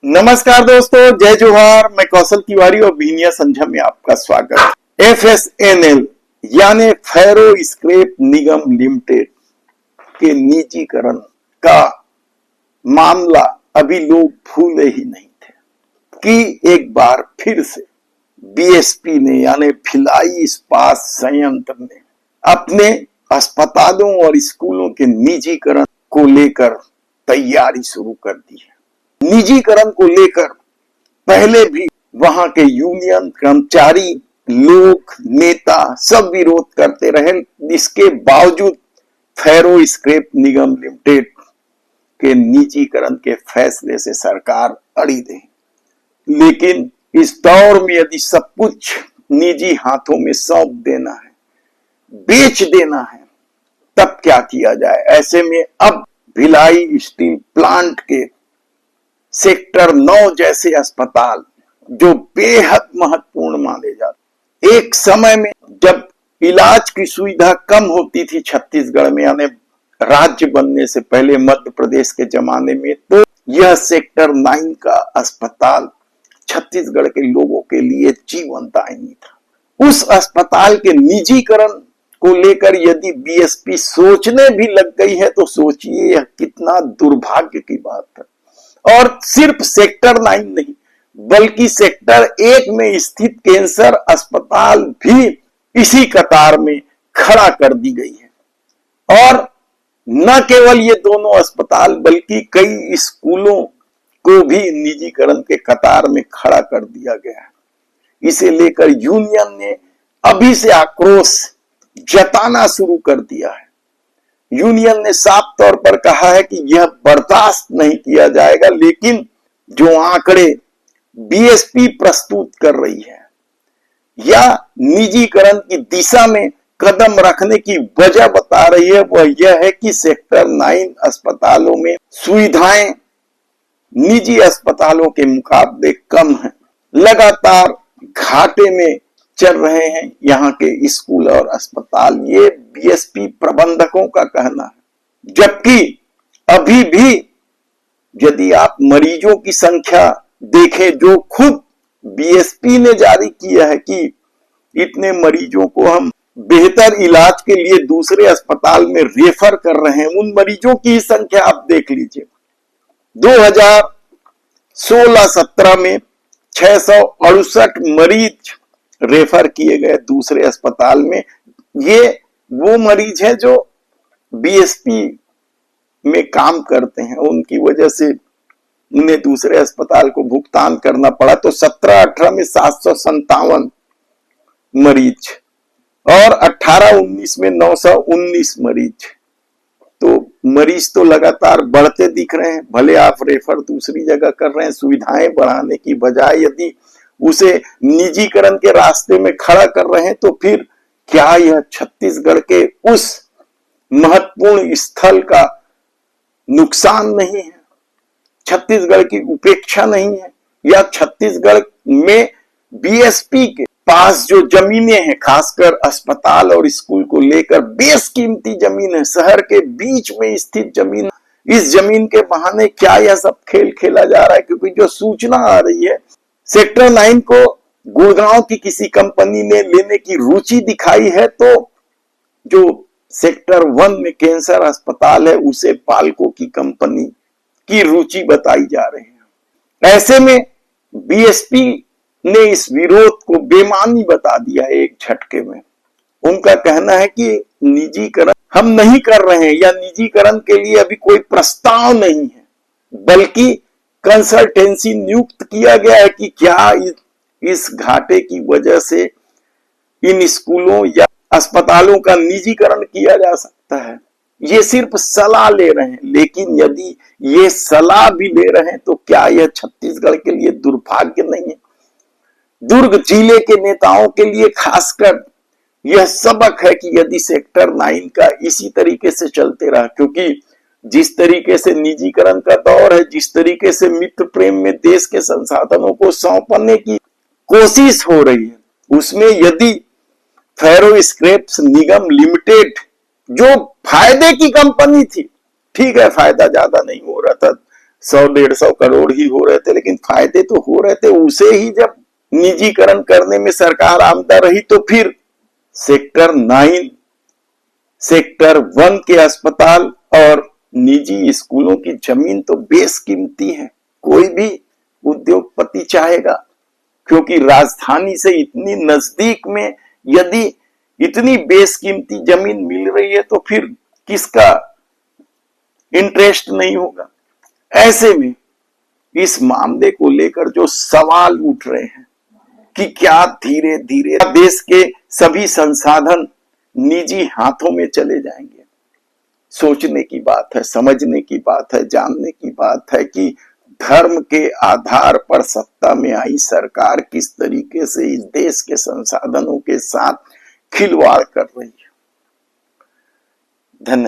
नमस्कार दोस्तों, जय जोहार। मैं कौशल तिवारी और बीनिया संझा में आपका स्वागत है। FSNL यानी फैरो स्क्रैप निगम लिमिटेड के निजीकरण का मामला अभी लोग भूले ही नहीं थे कि एक बार फिर से BSP ने यानी भिलाई इस्पात संयंत्र ने अपने अस्पतालों और स्कूलों के निजीकरण को लेकर तैयारी शुरू कर दी है। निजीकरण को लेकर पहले भी वहां के यूनियन कर्मचारी, लोग, नेता सब विरोध करते रहे। इसके बावजूद फैरो स्क्रैप निगम लिमिटेड के निजीकरण के फैसले से सरकार अड़ी रही। लेकिन इस दौर में यदि सब कुछ निजी हाथों में सौंप देना है, बेच देना है, तब क्या किया जाए। ऐसे में अब भिलाई स्टील प्लांट के सेक्टर 9 जैसे अस्पताल जो बेहद महत्वपूर्ण माने जाते, एक समय में जब इलाज की सुविधा कम होती थी छत्तीसगढ़ में, यानी राज्य बनने से पहले मध्य प्रदेश के जमाने में, तो यह सेक्टर 9 का अस्पताल छत्तीसगढ़ के लोगों के लिए जीवनदायिनी था। उस अस्पताल के निजीकरण को लेकर यदि BSP सोचने भी लग गई है तो सोचिए यह कितना दुर्भाग्य की बात है। और सिर्फ सेक्टर 9 नहीं बल्कि सेक्टर 1 में स्थित कैंसर अस्पताल भी इसी कतार में खड़ा कर दी गई है। और न केवल ये दोनों अस्पताल बल्कि कई स्कूलों को भी निजीकरण के कतार में खड़ा कर दिया गया है। इसे लेकर यूनियन ने अभी से आक्रोश जताना शुरू कर दिया है। यूनियन ने साफ तौर पर कहा है कि यह बर्दाश्त नहीं किया जाएगा। लेकिन जो आंकड़े BSP प्रस्तुत कर रही है या निजीकरण की दिशा में कदम रखने की वजह बता रही है, वह यह है कि सेक्टर 9 अस्पतालों में सुविधाएं निजी अस्पतालों के मुकाबले कम है। लगातार घाटे में चल रहे हैं यहाँ के स्कूल और अस्पताल, ये BSP प्रबंधकों का कहना है। जबकि अभी भी यदि आप मरीजों की संख्या देखें जो खुद BSP ने जारी किया है कि इतने मरीजों को हम बेहतर इलाज के लिए दूसरे अस्पताल में रेफर कर रहे हैं, उन मरीजों की संख्या आप देख लीजिए। 2016-17 में 668 मरीज रेफर किए गए दूसरे अस्पताल में। ये वो मरीज हैं जो BSP में काम करते हैं, उनकी वजह से उन्हें दूसरे अस्पताल को भुगतान करना पड़ा। तो 17-18 में 757 मरीज और 18-19 में 919 मरीज। तो मरीज तो लगातार बढ़ते दिख रहे हैं। भले आप रेफर दूसरी जगह कर रहे हैं, सुविधाएं बढ़ाने की बजाय यदि उसे निजीकरण के रास्ते में खड़ा कर रहे हैं, तो फिर क्या यह छत्तीसगढ़ के उस महत्वपूर्ण स्थल का नुकसान नहीं है, छत्तीसगढ़ की उपेक्षा नहीं है? या छत्तीसगढ़ में BSP के पास जो जमीनें हैं, खासकर अस्पताल और स्कूल को लेकर बेशकीमती जमीन है, शहर के बीच में स्थित जमीन, इस जमीन के बहाने क्या यह सब खेल खेला जा रहा है? क्योंकि जो सूचना आ रही है, सेक्टर 9 को गुड़गांव की किसी कंपनी ने लेने की रुचि दिखाई है, तो जो सेक्टर 1 में कैंसर अस्पताल है उसे पाल्को की कंपनी की रुचि बताई जा रही है। ऐसे में BSP ने इस विरोध को बेमानी बता दिया एक झटके में। उनका कहना है कि निजीकरण हम नहीं कर रहे हैं या निजीकरण के लिए अभी कोई प्रस्ताव नहीं है, बल्कि कंसल्टेंसी नियुक्त किया गया है कि क्या इस घाटे की वजह से इन स्कूलों या अस्पतालों का निजीकरण किया जा सकता है। ये सिर्फ सलाह ले रहे हैं। लेकिन यदि ये सलाह भी ले रहे हैं तो क्या यह छत्तीसगढ़ के लिए दुर्भाग्य नहीं है? दुर्ग जिले के नेताओं के लिए खासकर यह सबक है कि यदि सेक्टर 9 का इसी तरीके से चलते रहा, क्योंकि जिस तरीके से निजीकरण का दौर है, जिस तरीके से मित्र प्रेम में देश के संसाधनों को सौंपने की कोशिश हो रही है, उसमें यदि फैरो स्क्रैप्स निगम लिमिटेड जो फायदे की कंपनी थी, ठीक है फायदा ज्यादा नहीं हो रहा था, 100-150 करोड़ ही हो रहे थे, लेकिन फायदे तो हो रहे थे। उसे ही जब निजीकरण करने में सरकार आमदा रही तो फिर सेक्टर 9, सेक्टर 1 के अस्पताल और निजी स्कूलों की जमीन तो बेशकीमती है। कोई भी उद्योगपति चाहेगा, क्योंकि राजधानी से इतनी नजदीक में यदि इतनी बेशकीमती जमीन मिल रही है तो फिर किसका इंटरेस्ट नहीं होगा। ऐसे में इस मामले को लेकर जो सवाल उठ रहे हैं कि क्या धीरे धीरे देश के सभी संसाधन निजी हाथों में चले जाएंगे, सोचने की बात है, समझने की बात है, जानने की बात है कि धर्म के आधार पर सत्ता में आई सरकार किस तरीके से इस देश के संसाधनों के साथ खिलवाड़ कर रही है। धन्यवाद।